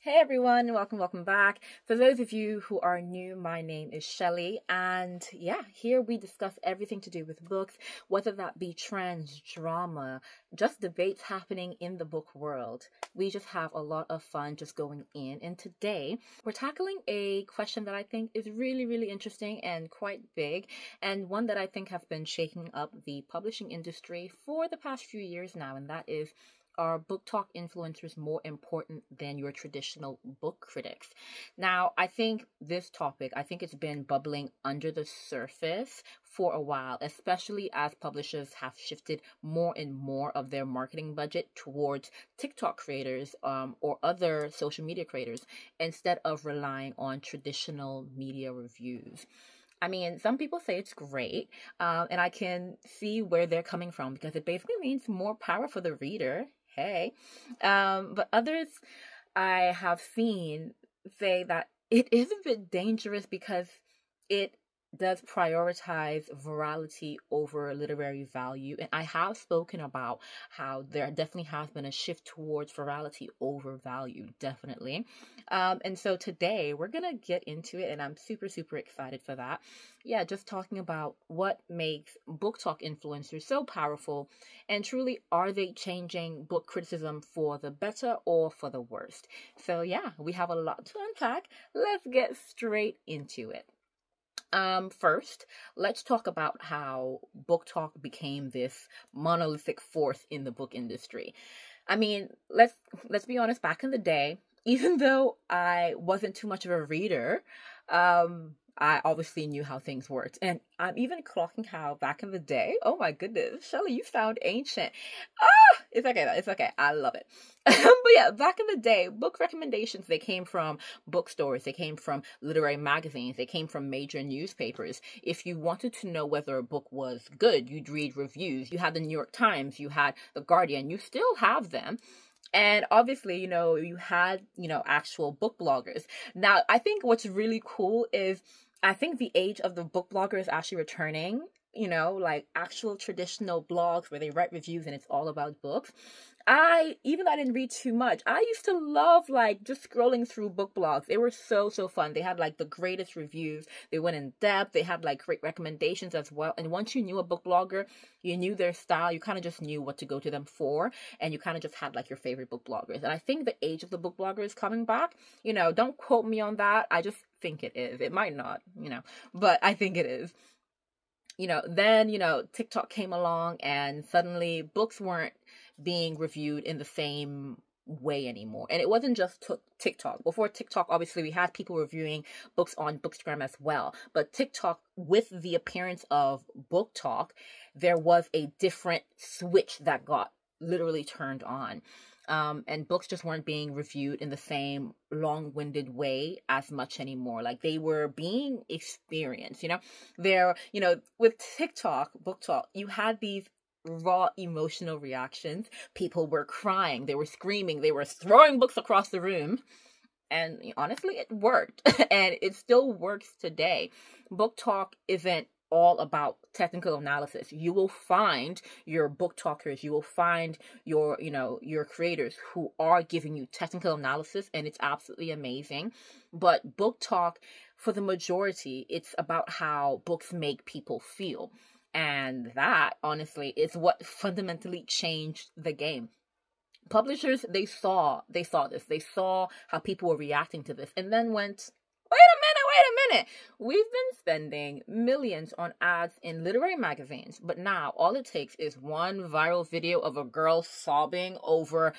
Hey everyone, welcome back. For those of you who are new, my name is Shelly, and yeah, here we discuss everything to do with books, whether that be trends, drama, just debates happening in the book world. We just have a lot of fun just going in, and today we're tackling a question that I think is really interesting and quite big, and one that I think has been shaking up the publishing industry for the past few years now, and that is, are book talk influencers more important than your traditional book critics? Now, I think this topic, I think it's been bubbling under the surface for a while, especially as publishers have shifted more and more of their marketing budget towards TikTok creators or other social media creators instead of relying on traditional media reviews. I mean, some people say it's great, and I can see where they're coming from because it basically means more power for the reader. Hey. But others I have seen say that it is a bit dangerous because it does prioritize virality over literary value. And I have spoken about how there definitely has been a shift towards virality over value, definitely. And so today we're going to get into it, and I'm super excited for that. Yeah, just talking about what makes book talk influencers so powerful, and truly, are they changing book criticism for the better or for the worst? So yeah, we have a lot to unpack. Let's get straight into it. First, let's talk about how book talk became this monolithic force in the book industry. I mean, let's be honest, back in the day, even though I wasn't too much of a reader, I obviously knew how things worked. And I'm even clocking how back in the day, oh my goodness, Shelley, you sound ancient. It's okay though, it's okay. I love it. But yeah, back in the day, book recommendations, they came from bookstores, they came from literary magazines, they came from major newspapers. If you wanted to know whether a book was good, you'd read reviews. You had the New York Times, you had the Guardian, you still have them. And obviously, you had, actual book bloggers. Now, I think what's really cool is I think the age of the book blogger is actually returning, like actual traditional blogs where they write reviews and it's all about books. Even though I didn't read too much, I used to love like just scrolling through book blogs. They were so fun. They had like the greatest reviews. They went in depth. They had like great recommendations as well. And once you knew a book blogger, you knew their style. You kind of just knew what to go to them for, and you kind of just had like your favorite book bloggers. And I think the age of the book blogger is coming back. Don't quote me on that. I just think it is. It might not, but I think it is. Then, TikTok came along and suddenly books weren't being reviewed in the same way anymore. And it wasn't just TikTok. Before TikTok, obviously, we had people reviewing books on Bookstagram as well. But TikTok, with the appearance of Book Talk, there was a different switch that got literally turned on. And books just weren't being reviewed in the same long-winded way as much anymore. Like they were being experienced, with TikTok, Book Talk, you had these raw emotional reactions. People were crying, they were screaming, they were throwing books across the room. And honestly, it worked. And it still works today. Book Talk isn't all about technical analysis. You will find your book talkers, you will find your creators who are giving you technical analysis, and it's absolutely amazing. But book talk, for the majority, it's about how books make people feel. And that, honestly, is what fundamentally changed the game. Publishers, they saw this. They saw how people were reacting to this, and then went, wait a minute. We've been spending millions on ads in literary magazines, but now all it takes is one viral video of a girl sobbing over,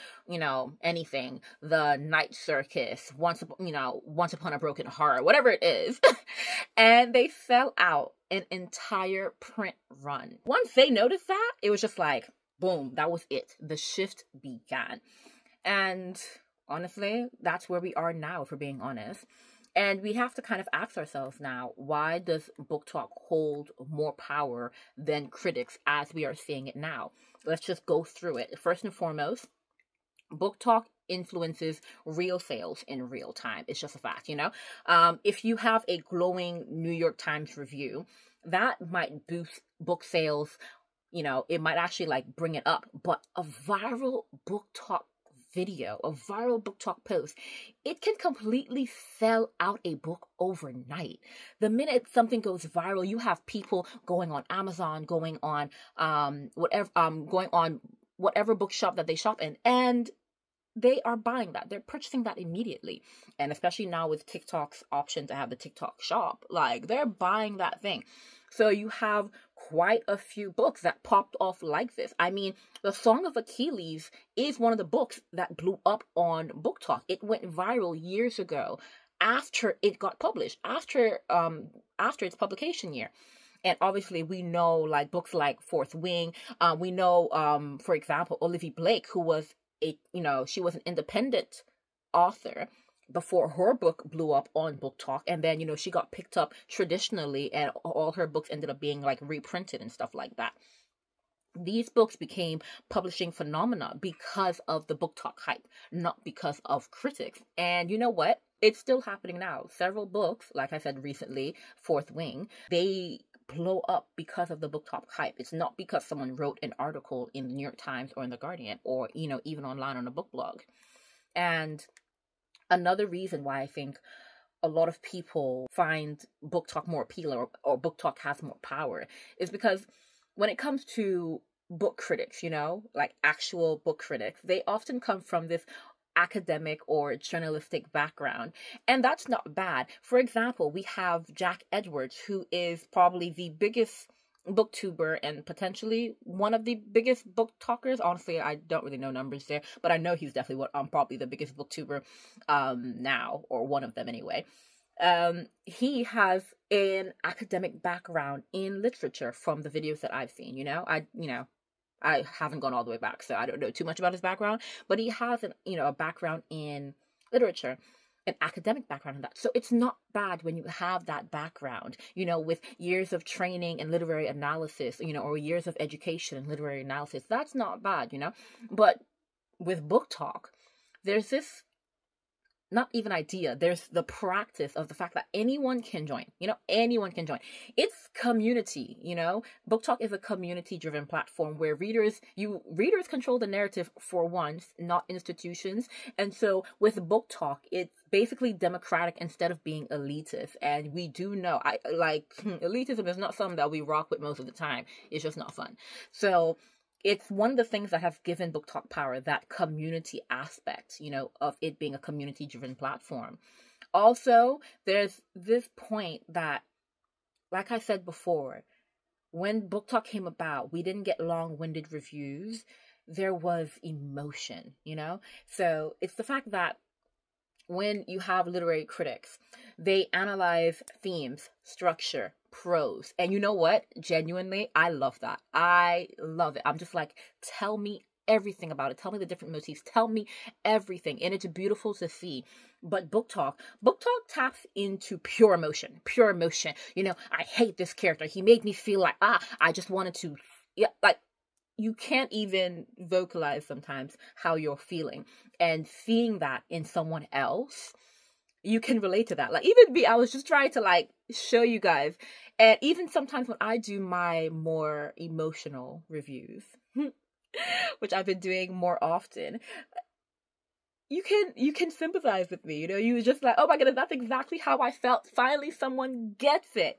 anything. The Night Circus, Once Upon a Broken Heart, whatever it is. And they sell out an entire print run. Once they noticed that, it was just like, boom, that was it. The shift began. And honestly, that's where we are now, if we're being honest. And we have to kind of ask ourselves now, why does book talk hold more power than critics as we are seeing it now? Let's just go through it. First and foremost, book talk influences real sales in real time. It's just a fact, If you have a glowing New York Times review, that might boost book sales. It might actually like bring it up. But a viral book talk video, a viral book talk post, it can completely sell out a book overnight. The minute something goes viral, you have people going on Amazon, going on whatever bookshop that they shop in, and they are buying that. They're purchasing that immediately. And especially now with TikTok's option to have the TikTok shop, like they're buying that thing. So you have quite a few books that popped off like this. I mean, the Song of Achilles is one of the books that blew up on BookTok. It went viral years ago after it got published, after its publication year. And obviously, we know like books like Fourth Wing. We know, for example, Olivia Blake, who was she was an independent author before her book blew up on BookTok, and then she got picked up traditionally, and all her books ended up being like reprinted and stuff like that. These books became publishing phenomena because of the BookTok hype, not because of critics. And you know what? It's still happening now. Several books, like I said recently, Fourth Wing, they blow up because of the BookTok hype. It's not because someone wrote an article in the New York Times or in the Guardian or even online on a book blog. And another reason why I think a lot of people find BookTok more appealing or BookTok has more power is because when it comes to book critics, like actual book critics, they often come from this academic or journalistic background, and that's not bad. For example, we have Jack Edwards, who is probably the biggest booktuber and potentially one of the biggest book talkers. Honestly, I don't really know numbers there, but I know he's definitely probably the biggest booktuber now, or one of them anyway. He has an academic background in literature from the videos that I've seen. I haven't gone all the way back, so I don't know too much about his background, but he has a background in literature, an academic background in that. So it's not bad when you have that background, with years of training and literary analysis, or years of education and literary analysis. That's not bad, But with BookTok, there's this not even idea, there's the practice of the fact that anyone can join, anyone can join. It's community, BookTok is a community-driven platform where readers control the narrative for once, not institutions. And so with BookTok, it's basically democratic instead of being elitist. And we do know, elitism is not something that we rock with most of the time. It's just not fun. So it's one of the things that have given BookTok power, that community aspect, of it being a community-driven platform. Also, there's this point that, like I said before, when BookTok came about, we didn't get long-winded reviews. There was emotion, So it's the fact that when you have literary critics, they analyze themes, structure, prose. And you know what? Genuinely, I love that. I love it. I'm just like, tell me everything about it. Tell me the different motifs. Tell me everything. And it's beautiful to see. But BookTok taps into pure emotion. Pure emotion. I hate this character. He made me feel like, I just wanted to, you can't even vocalize sometimes how you're feeling. And seeing that in someone else, you can relate to that. Like, even me, I was just trying to show you guys. And even sometimes when I do my more emotional reviews, which I've been doing more often, you can sympathize with me, you were just like, oh my goodness, that's exactly how I felt. Finally, someone gets it,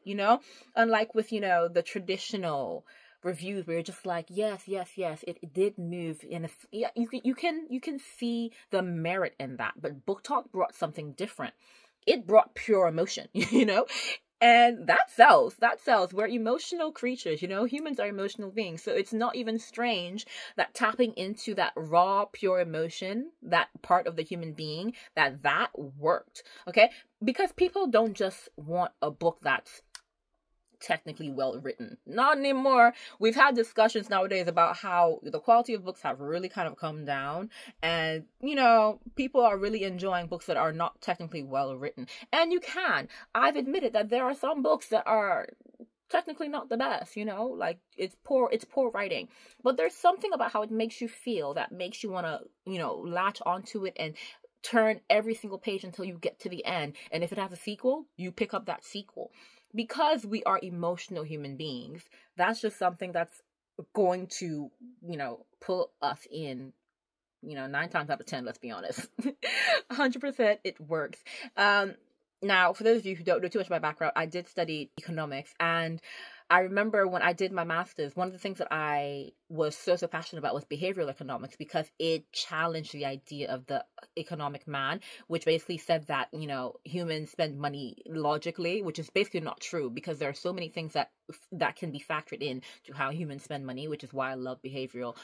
unlike with, the traditional reviews where you're just like, yes, it did move in you can see the merit in that. But BookTok brought something different. It brought pure emotion, and that sells. We're emotional creatures, humans are emotional beings. So it's not even strange that tapping into that raw, pure emotion, that part of the human being, that worked. Okay, because people don't just want a book that's technically well written. Not anymore. We've had discussions nowadays about how the quality of books have really kind of come down, and people are really enjoying books that are not technically well written. And I've admitted that there are some books that are technically not the best, it's poor writing, but there's something about how it makes you feel that makes you want to latch onto it and turn every single page until you get to the end. And if it has a sequel, you pick up that sequel. Because we are emotional human beings, that's just something that's going to, pull us in 9 times out of 10, let's be honest. 100% it works. Now, for those of you who don't know too much about my background, I did study economics, and I remember when I did my master's, one of the things that I was so passionate about was behavioral economics, because it challenged the idea of the economic man, which basically said that, humans spend money logically, which is basically not true, because there are so many things that can be factored in to how humans spend money, which is why I love behavioral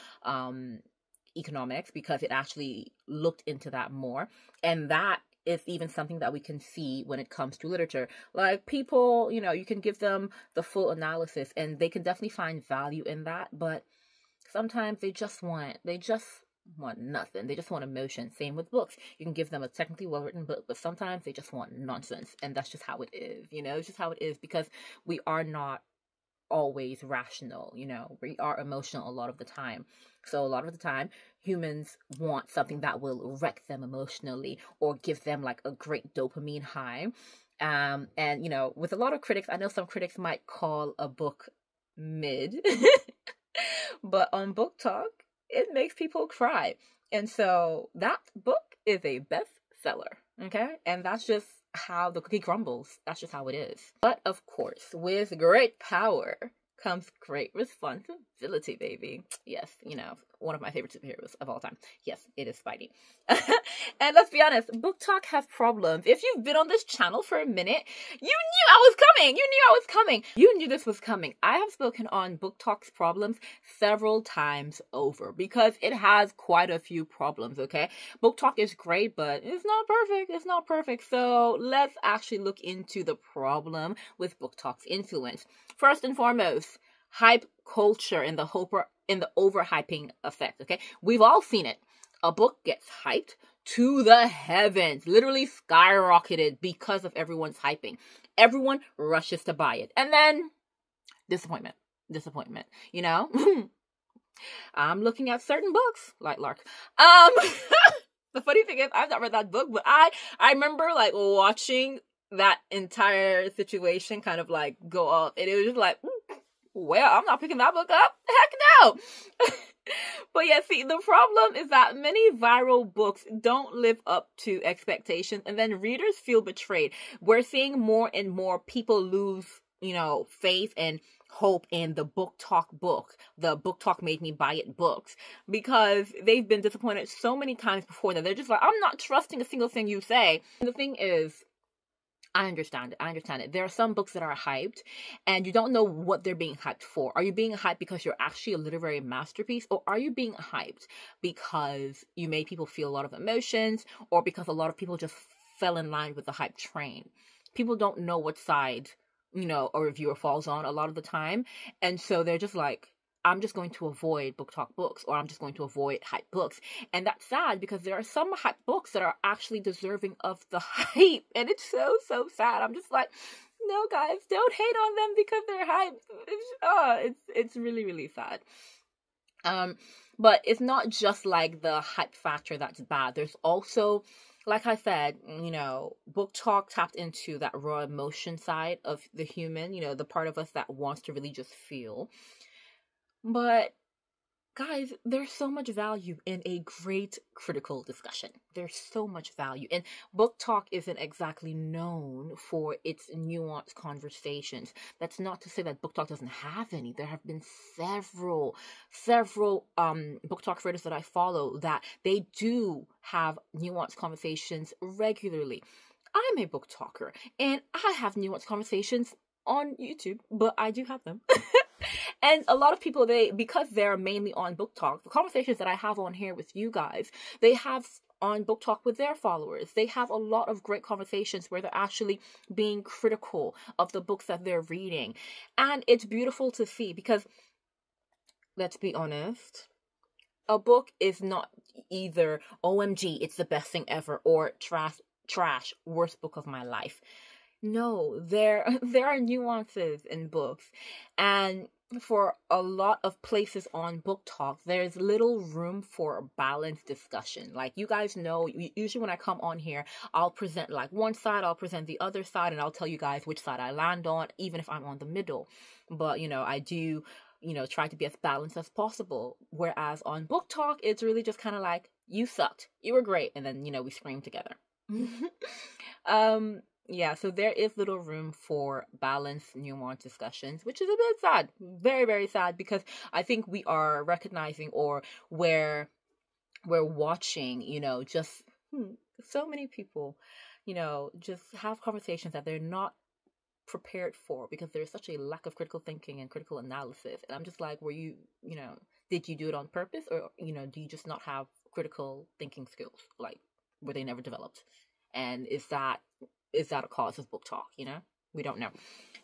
economics, because it actually looked into that more. And that is even something that we can see when it comes to literature. Like, people, you can give them the full analysis and they can definitely find value in that, but sometimes they just want nothing. They just want emotion. Same with books. You can give them a technically well-written book, but sometimes they just want nonsense, and that's just how it is. It's just how it is, because we are not always rational. We are emotional a lot of the time. So a lot of the time, humans want something that will wreck them emotionally or give them like a great dopamine high. And with a lot of critics, I know some critics might call a book mid, but on BookTok, it makes people cry. And so that book is a bestseller, okay? And that's just how the cookie crumbles. That's just how it is. But of course, with great power comes great responsibility, baby. Yes, one of my favorite superheroes of all time. Yes, it is Spidey. And let's be honest, BookTok has problems. If you've been on this channel for a minute, you knew I was coming. You knew this was coming. I have spoken on BookTok's problems several times over, because it has quite a few problems, okay? BookTok is great, but it's not perfect. It's not perfect. So let's actually look into the problem with BookTok's influence. First and foremost, hype culture and the overhyping effect, okay? We've all seen it. A book gets hyped to the heavens, literally skyrocketed because of everyone's hyping. Everyone rushes to buy it. And then disappointment, I'm looking at certain books, like Lark. The funny thing is, I've not read that book, but I remember like watching that entire situation kind of like go up, and it was just like, well, I'm not picking that book up. Heck no. But yeah, see, the problem is that many viral books don't live up to expectations, and then readers feel betrayed. We're seeing more and more people lose, faith and hope in the BookTok book, the BookTok made me buy it books, because they've been disappointed so many times before that they're just like, I'm not trusting a single thing you say. And the thing is, I understand it. There are some books that are hyped and you don't know what they're being hyped for. Are you being hyped because you're actually a literary masterpiece, or are you being hyped because you made people feel a lot of emotions, or because a lot of people just fell in line with the hype train? People don't know what side, a reviewer falls on a lot of the time. And so they're just like, I'm just going to avoid BookTok books, or I'm just going to avoid hype books. And that's sad, because there are some hype books that are actually deserving of the hype. And it's so sad. I'm just like, no, guys, don't hate on them because they're hyped. It's really, really sad. But it's not just like the hype factor that's bad. There's also, like I said, BookTok tapped into that raw emotion side of the human, the part of us that wants to really just feel. But guys, there's so much value in a great critical discussion. There's so much value. And BookTok isn't exactly known for its nuanced conversations. That's not to say that BookTok doesn't have any. There have been several BookTok creators that I follow that they do have nuanced conversations regularly. I'm a BookToker, and I have nuanced conversations on YouTube, but I do have them. And a lot of people, because they're mainly on BookTok, the conversations that I have on here with you guys, they have on BookTok with their followers. They have a lot of great conversations where they're actually being critical of the books that they're reading. And it's beautiful to see, because let's be honest, a book is not either OMG, it's the best thing ever, or trash, worst book of my life. No, there are nuances in books, and for a lot of places on BookTok, there's little room for balanced discussion. Like, you guys know, usually when I come on here, I'll present like one side, I'll present the other side, and I'll tell you guys which side I land on, even if I'm on the middle. But, I do, try to be as balanced as possible. Whereas on BookTok, it's really just kind of like, you sucked. You were great. And then, we scream together. Yeah, so there is little room for balanced, nuanced discussions, which is a bit sad. Very, very sad, because I think we are recognizing, or we're watching, just so many people, just have conversations that they're not prepared for, because there's such a lack of critical thinking and critical analysis. And I'm just like, were you, did you do it on purpose, or, do you just not have critical thinking skills? Like, were they never developed? And is that a cause of book talk? We don't know.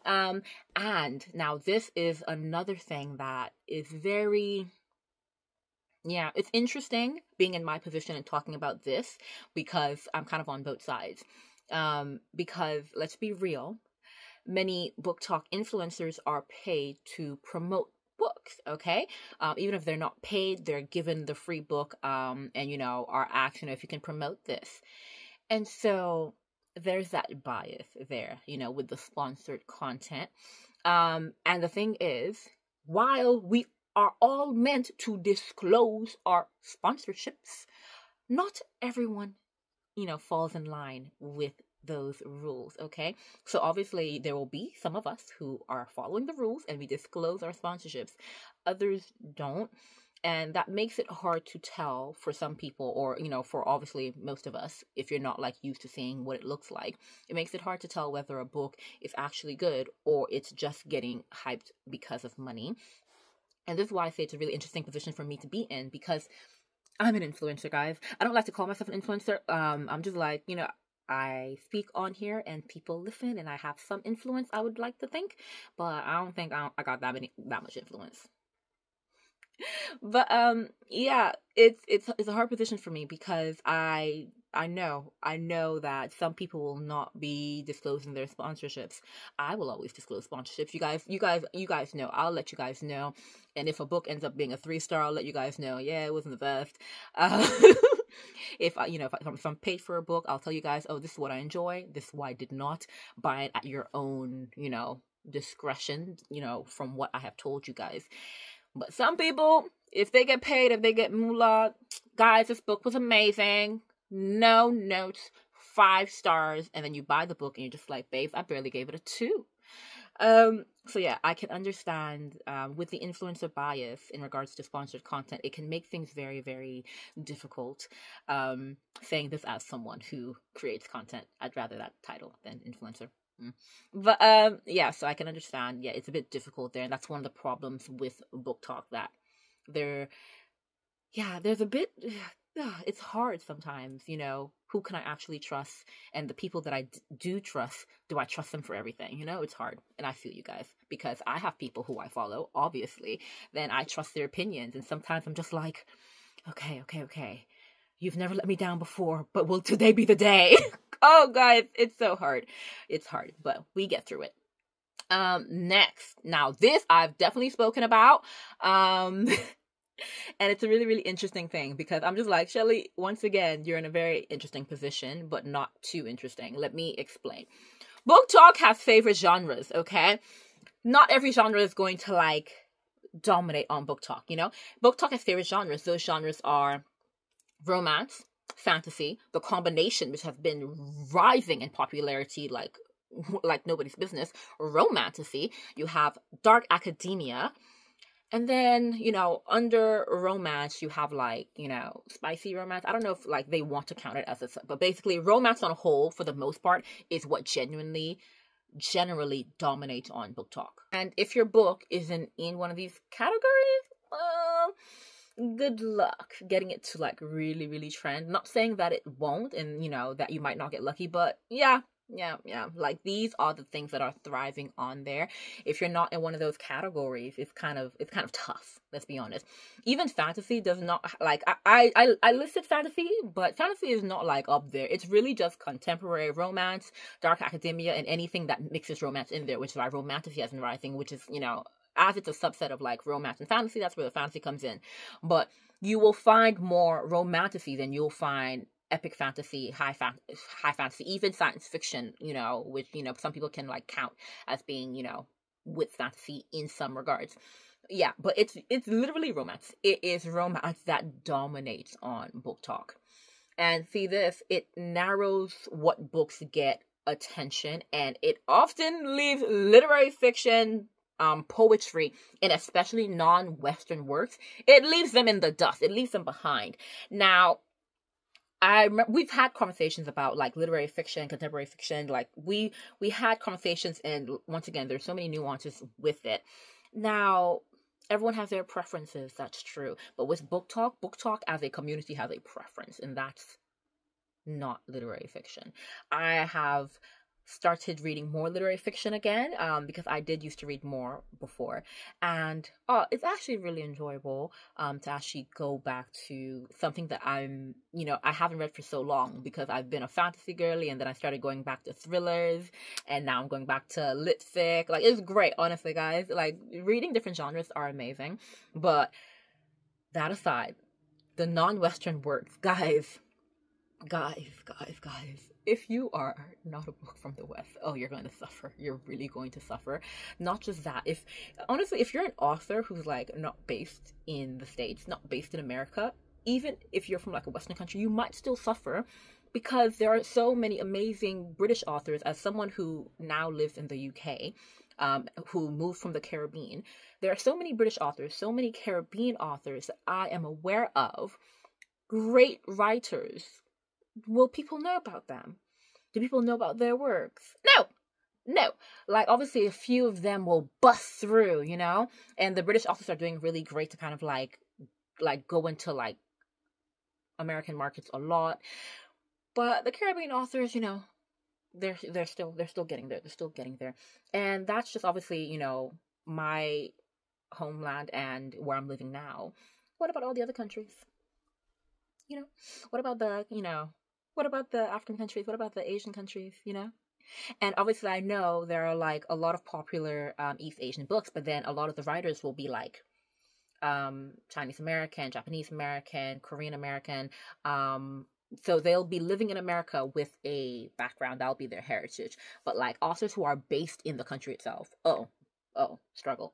And now this is another thing that is very, it's interesting being in my position and talking about this, because I'm kind of on both sides. Because let's be real, many book talk influencers are paid to promote books, okay? Even if they're not paid, they're given the free book, and are asked, if you can promote this. And so there's that bias there, with the sponsored content. And the thing is, while we are all meant to disclose our sponsorships, not everyone, falls in line with those rules, okay? So obviously there will be some of us who are following the rules and we disclose our sponsorships. Others don't. And that makes it hard to tell for some people, or, for obviously most of us, if you're not like used to seeing what it looks like. It makes it hard to tell whether a book is actually good or it's just getting hyped because of money. And this is why I say it's a really interesting position for me to be in, because I'm an influencer, guys. I don't like to call myself an influencer. I'm just like, I speak on here and people listen, and I have some influence, I would like to think, but I don't think I got that much influence. But yeah, it's a hard position for me, because I know that some people will not be disclosing their sponsorships. I will always disclose sponsorships. You guys know. I'll let you guys know. And if a book ends up being a 3-star, I'll let you guys know. Yeah, it wasn't the best. If I'm paid for a book, I'll tell you guys, oh, this is what I enjoy. This is why I did not buy it at your own, discretion, from what I have told you guys. But some people, if they get paid, if they get moolah, guys, this book was amazing. No notes, 5 stars. And then you buy the book and you're just like, babes, I barely gave it a 2. So yeah, I can understand with the influencer bias in regards to sponsored content, it can make things very, very difficult. Saying this as someone who creates content, I'd rather that title than influencer. But yeah, so I can understand. Yeah, it's a bit difficult there, and that's one of the problems with book talk, that there's a bit. It's hard sometimes, who can I actually trust? And the people that I do trust, do I trust them for everything? It's hard. And I feel you guys, because I have people who I follow, obviously, then I trust their opinions. And sometimes I'm just like, okay. You've never let me down before, but will today be the day? Oh, guys, it's so hard. It's hard, but we get through it. Next. Now, this I've definitely spoken about. And it's a really, really interesting thing, because I'm just like, Shelly, once again, you're in a very interesting position, but not too interesting. Let me explain. Book talk has favorite genres, okay? Not every genre is going to dominate on book talk, Book talk has favorite genres. Those genres are romance, fantasy, the combination, which has been rising in popularity like nobody's business, romantasy. You have dark academia. And then, under romance, you have spicy romance. I don't know if they want to count it as but basically romance on a whole, for the most part, is what generally dominates on book talk. And if your book isn't in one of these categories, good luck getting it to really, really trend. Not saying that it won't, and that you might not get lucky, but yeah. These are the things that are thriving on there. If you're not in one of those categories, it's kind of tough. Let's be honest. Even fantasy does not I listed fantasy, but fantasy is not up there. It's really just contemporary romance, dark academia, and anything that mixes romance in there, which is why romantasy has been rising, which is as it's a subset of romance and fantasy, that's where the fantasy comes in. But you will find more romantasy than you'll find epic fantasy, high fantasy, even science fiction, which, some people can count as being, with fantasy in some regards. Yeah, but it's literally romance. It is romance that dominates on Book Talk. And see this, it narrows what books get attention, and it often leaves literary fiction, poetry, and especially non-Western works, it leaves them in the dust. It leaves them behind. Now, we've had conversations about like literary fiction, contemporary fiction. Like we had conversations, and once again, there's so many nuances with it. Now, everyone has their preferences. That's true. But with Book Talk as a community has a preference, and that's not literary fiction. I have started reading more literary fiction again, because I did used to read more before, and it's actually really enjoyable to actually go back to something that I haven't read for so long, because I've been a fantasy girly, and then I started going back to thrillers, and now I'm going back to lit fic. Like, it's great, honestly, guys. Like, reading different genres are amazing, but that aside, the non-Western works, guys, if you are not a book from the West, oh, you're going to suffer. You're really going to suffer. Not just that, if you're an author who's like not based in the States, not based in America, even if you're from like a Western country, you might still suffer, because there are so many amazing British authors. As someone who now lives in the UK, who moved from the Caribbean, there are so many British authors, so many Caribbean authors that I am aware of, great writers. Will people know about them? Do people know about their works? No. Like, obviously, a few of them will bust through, and the British authors are doing really great to kind of like go into like American markets a lot. But the Caribbean authors, they're still getting there. They're still getting there, and that's just obviously my homeland and where I'm living now. What about all the other countries? What about the African countries? What about the Asian countries, And obviously I know there are like a lot of popular East Asian books, but then a lot of the writers will be like Chinese American, Japanese American, Korean American. So they'll be living in America with a background, that'll be their heritage. But like authors who are based in the country itself, struggle.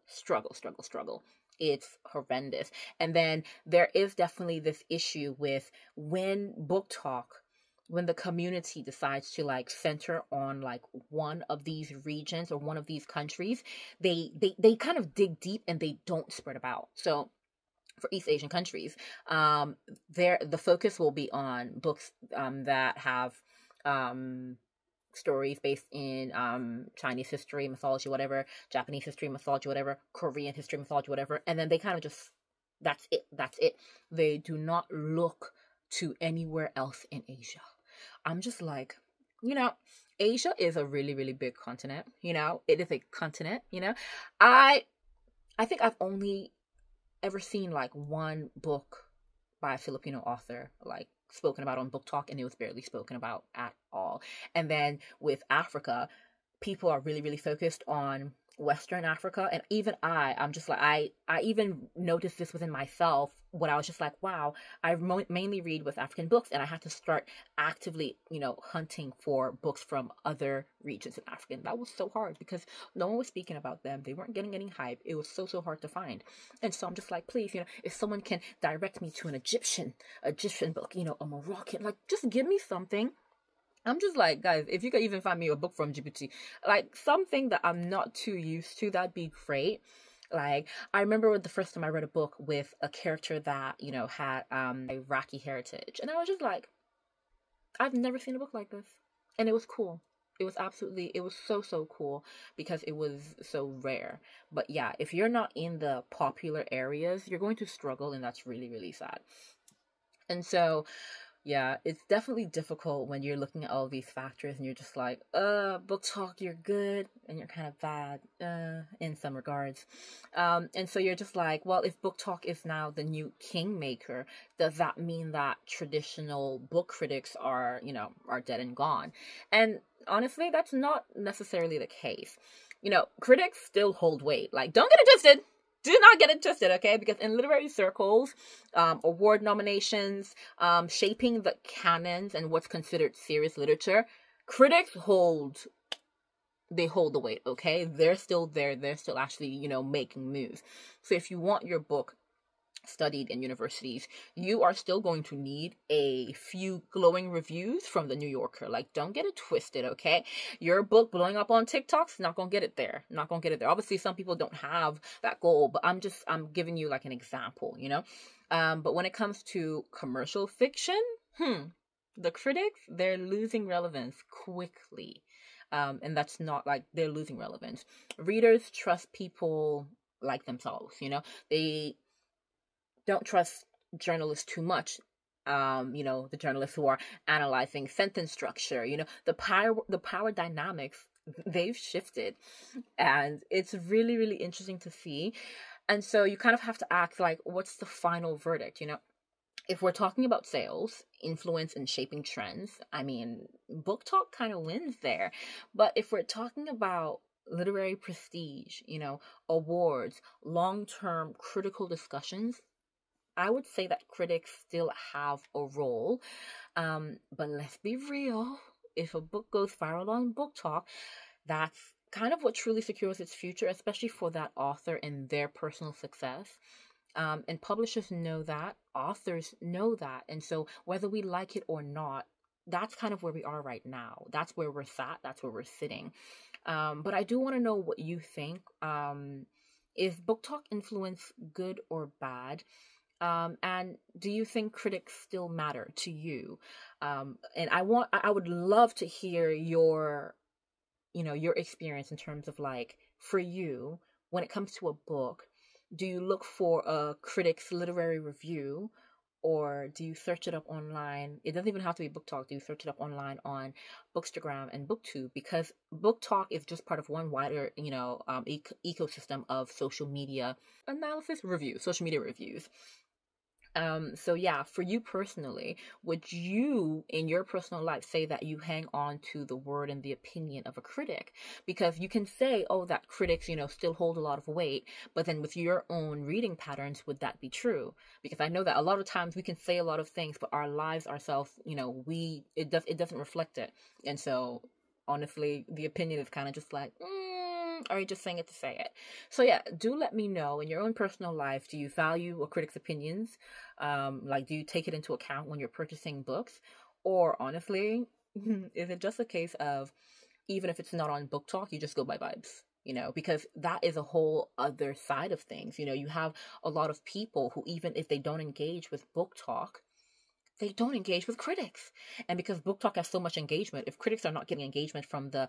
It's horrendous. And then there is definitely this issue with when the community decides to like center on like one of these regions or one of these countries, they kind of dig deep and they don't spread about. So for East Asian countries, the focus will be on books that have stories based in Chinese history, mythology, whatever, Japanese history, mythology, whatever, Korean history, mythology, whatever, and then they kind of just, that's it. They do not look to anywhere else in Asia. I'm just like, Asia is a really, really big continent, it is a continent, I think I've only ever seen like one book by a Filipino author, like spoken about on Book Talk, and it was barely spoken about at all. And then with Africa, people are really, really focused on Western Africa, and even I'm just like, I even noticed this within myself when I was just like, wow, I mainly read with African books, and I had to start actively, hunting for books from other regions in Africa. And that was so hard because no one was speaking about them. They weren't getting any hype. It was so hard to find. And so I'm just like, please, if someone can direct me to an Egyptian book, a Moroccan, like, just give me something. I'm just like, guys, if you could even find me a book from Djibouti, like something that I'm not too used to, that'd be great. Like, I remember the first time I read a book with a character that, had Iraqi heritage. And I was just like, I've never seen a book like this. And it was cool. It was so cool because it was so rare. But yeah, if you're not in the popular areas, you're going to struggle, and that's really, really sad. And so, yeah, it's definitely difficult when you're looking at all these factors and you're just like, Book Talk, you're good and you're kind of bad, in some regards. And so you're just like, well, if Book Talk is now the new kingmaker, does that mean that traditional book critics are dead and gone? And honestly, that's not necessarily the case. Critics still hold weight. Like, don't get it twisted. Do not get it twisted, okay? Because in literary circles, award nominations, shaping the canons and what's considered serious literature, critics hold they hold the weight, okay? They're still there. They're still actually, making moves. So if you want your book studied in universities, you are still going to need a few glowing reviews from the New Yorker. Like, don't get it twisted, okay? Your book blowing up on TikTok's not gonna get it there. Not gonna get it there. Obviously, some people don't have that goal, but I'm giving you like an example, But when it comes to commercial fiction, the critics, they're losing relevance quickly. And that's not like they're losing relevance. Readers trust people like themselves, They don't trust journalists too much. The journalists who are analyzing sentence structure, the power dynamics, they've shifted, and it's really, really interesting to see. And so you kind of have to ask, like, what's the final verdict? If we're talking about sales, influence, and shaping trends, I mean, BookTok kind of wins there. But if we're talking about literary prestige, awards, long-term critical discussions, I would say that critics still have a role. But let's be real. If a book goes viral on BookTok, that's kind of what truly secures its future, especially for that author and their personal success. And publishers know that, authors know that. And so whether we like it or not, that's kind of where we are right now. That's where we're sat. That's where we're sitting. But I do want to know what you think. Is BookTok influence good or bad? And do you think critics still matter to you? And I would love to hear your experience in terms of, like, for you, when it comes to a book, do you look for a critic's literary review, or do you search it up online? It doesn't even have to be BookTok. Do you search it up online on Bookstagram and BookTube? Because BookTok is just part of one wider, ecosystem of social media social media reviews. So yeah, for you personally, would you in your personal life say that you hang on to the word and the opinion of a critic? Because you can say, oh, that critics, still hold a lot of weight, but then with your own reading patterns, would that be true? Because I know that a lot of times we can say a lot of things, but our lives ourselves, it doesn't reflect it. And so honestly, the opinion is kind of just like, or are you just saying it to say it? So yeah, do let me know in your own personal life, do you value a critic's opinions? Like, do you take it into account when you're purchasing books? Or honestly, is it just a case of, even if it's not on BookTok, you just go by vibes? Because that is a whole other side of things. You have a lot of people who, even if they don't engage with BookTok, they don't engage with critics. And because BookTok has so much engagement, if critics are not getting engagement from the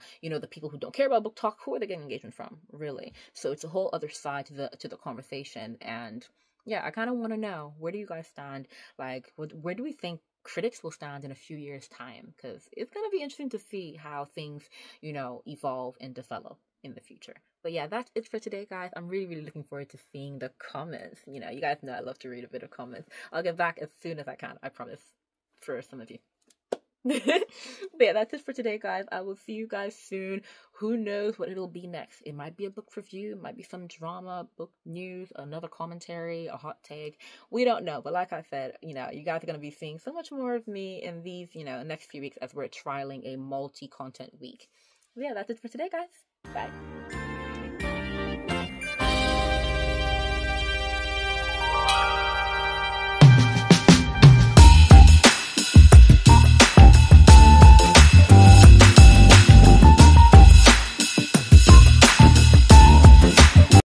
people who don't care about BookTok, who are they getting engagement from, really? So it's a whole other side to the conversation. And yeah, I kind of want to know, where do you guys stand? Like, where do we think critics will stand in a few years' time? Because it's going to be interesting to see how things, evolve and develop in the future. But yeah, that's it for today, guys. I'm really, really looking forward to seeing the comments. You guys know I love to read a bit of comments. I'll get back as soon as I can, I promise, for some of you. But yeah, that's it for today, guys. I will see you guys soon. Who knows what it'll be next? It might be a book review, it might be some drama, book news, another commentary, a hot take. We don't know. But like I said, you guys are going to be seeing so much more of me in these, next few weeks as we're trialing a multi-content week. Yeah, that's it for today, guys. Bye.